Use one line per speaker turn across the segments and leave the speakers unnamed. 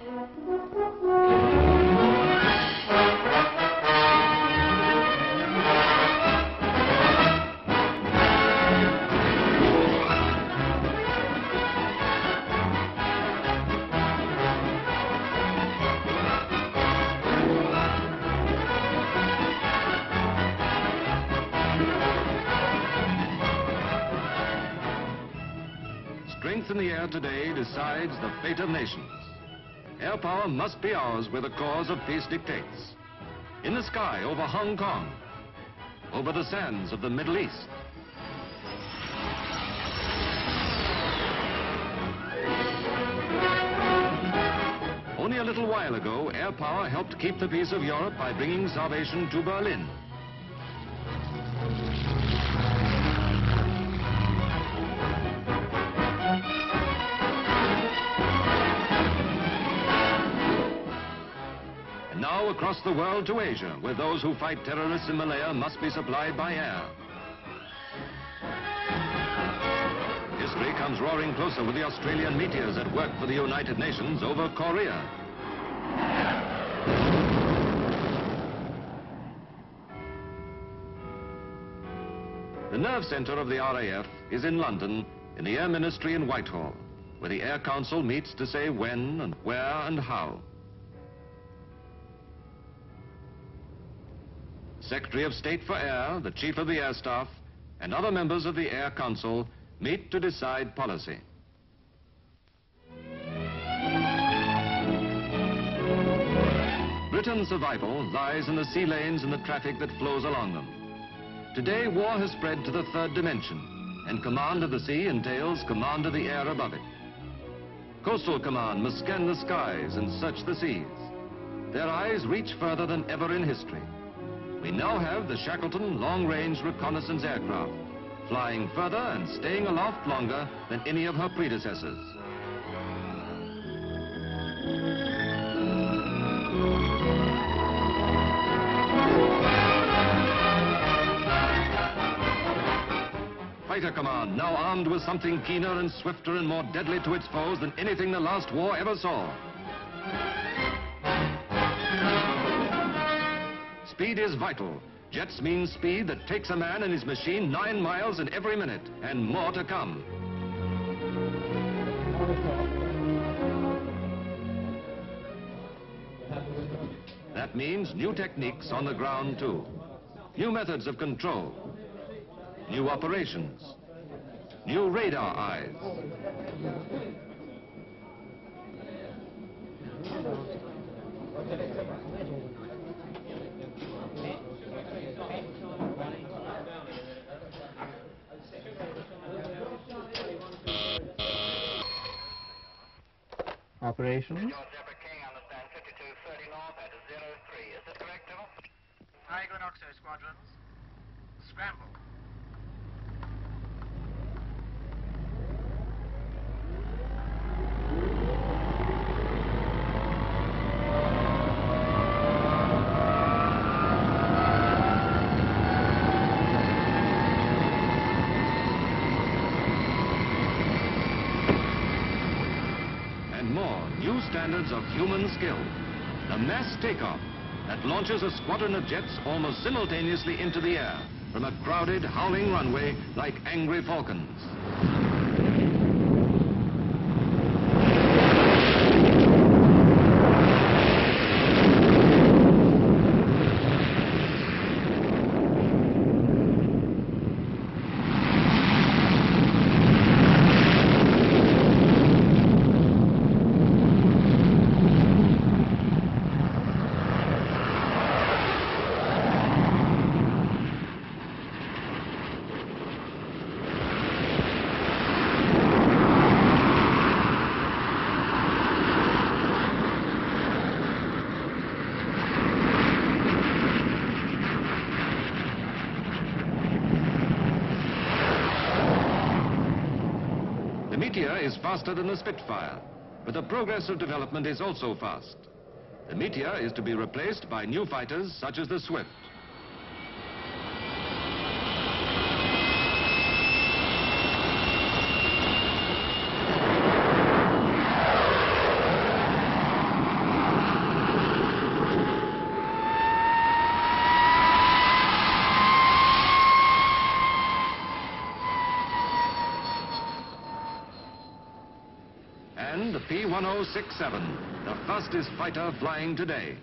Strength in the air today decides the fate of nations. Air power must be ours where the cause of peace dictates. In the sky over Hong Kong, over the sands of the Middle East. Only a little while ago, air power helped keep the peace of Europe by bringing salvation to Berlin. Now across the world to Asia, where those who fight terrorists in Malaya must be supplied by air. History comes roaring closer with the Australian meteors at work for the United Nations over Korea. The nerve centre of the RAF is in London, in the Air Ministry in Whitehall, where the Air Council meets to say when and where and how. Secretary of State for Air, the Chief of the Air Staff, and other members of the Air Council meet to decide policy. Britain's survival lies in the sea lanes and the traffic that flows along them. Today, war has spread to the third dimension, and command of the sea entails command of the air above it. Coastal Command must scan the skies and search the seas. Their eyes reach further than ever in history. We now have the Shackleton long-range reconnaissance aircraft, flying further and staying aloft longer than any of her predecessors. Fighter Command, now armed with something keener and swifter and more deadly to its foes than anything the last war ever saw. Speed is vital. Jets mean speed that takes a man and his machine 9 miles in every minute, and more to come. That means new techniques on the ground too. New methods of control. New operations. New radar eyes.
Operations.
George Deborah King, understand 5230 north at 03. Is that correct, General?
High Equinoxo squadrons. Scramble.
New standards of human skill. The mass takeoff that launches a squadron of jets almost simultaneously into the air from a crowded, howling runway like angry falcons. The Meteor is faster than the Spitfire, but the progress of development is also fast. The Meteor is to be replaced by new fighters such as the Swift. and the P-1067, the fastest fighter flying today.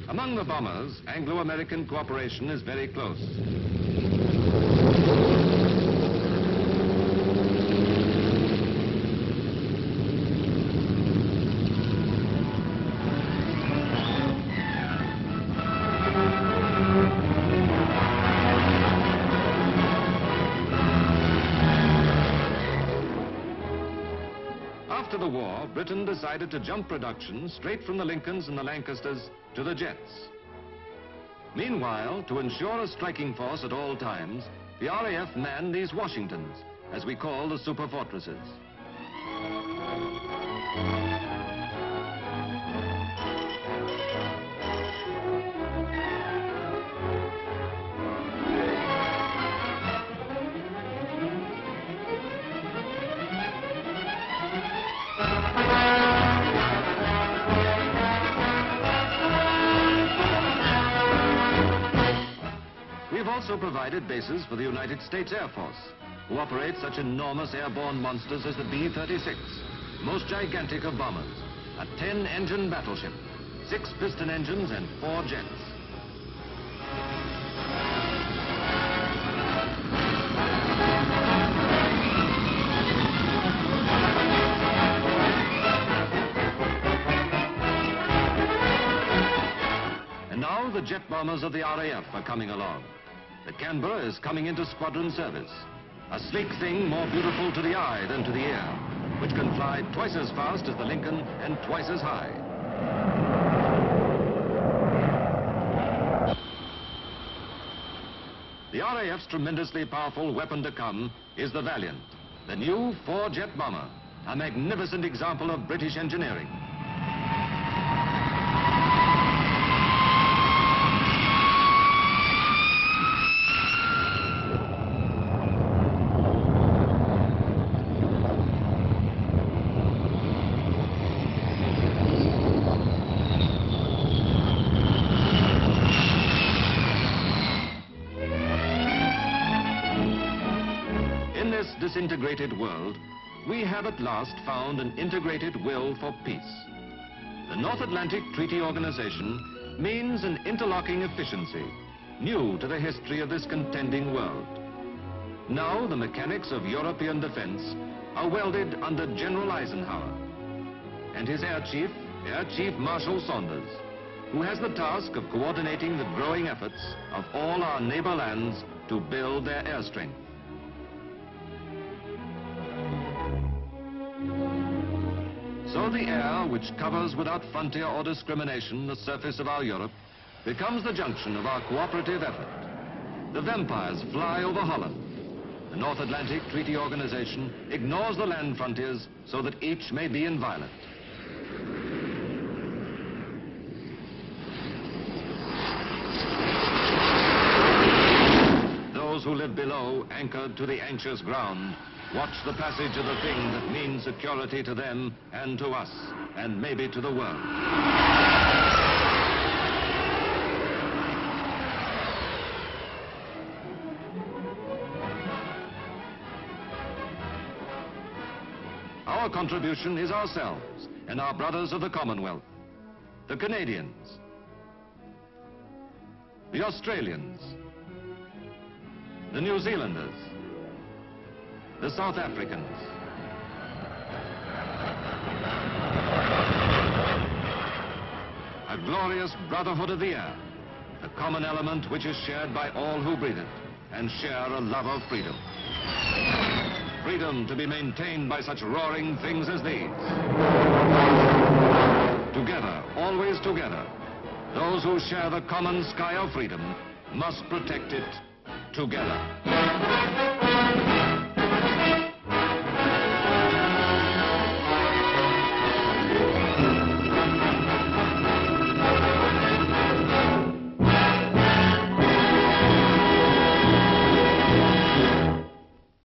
Among the bombers, Anglo-American cooperation is very close. After the war, Britain decided to jump production straight from the Lincolns and the Lancasters to the jets. Meanwhile, to ensure a striking force at all times, the RAF manned these Washingtons, as we call the super fortresses. We've also provided bases for the United States Air Force, who operate such enormous airborne monsters as the B-36, most gigantic of bombers, a 10-engine battleship, 6 piston engines and 4 jets. And now the jet bombers of the RAF are coming along. The Canberra is coming into squadron service. A sleek thing more beautiful to the eye than to the ear, which can fly twice as fast as the Lincoln and twice as high. The RAF's tremendously powerful weapon to come is the Valiant, the new 4-jet bomber, a magnificent example of British engineering. In this disintegrated world, we have at last found an integrated will for peace. The North Atlantic Treaty Organization means an interlocking efficiency, new to the history of this contending world. Now the mechanics of European defense are welded under General Eisenhower and his Air Chief Marshal Saunders, who has the task of coordinating the growing efforts of all our neighbor lands to build their air strength. So the air, which covers without frontier or discrimination the surface of our Europe, becomes the junction of our cooperative effort. The vampires fly over Holland. The North Atlantic Treaty Organization ignores the land frontiers so that each may be inviolate. Those who live below, anchored to the anxious ground, watch the passage of the thing that means security to them and to us, and maybe to the world. Our contribution is ourselves and our brothers of the Commonwealth, the Canadians, the Australians, the New Zealanders, the South Africans, a glorious brotherhood of the air, a common element which is shared by all who breathe it and share a love of freedom. Freedom to be maintained by such roaring things as these. Together, always together, those who share the common sky of freedom must protect it together.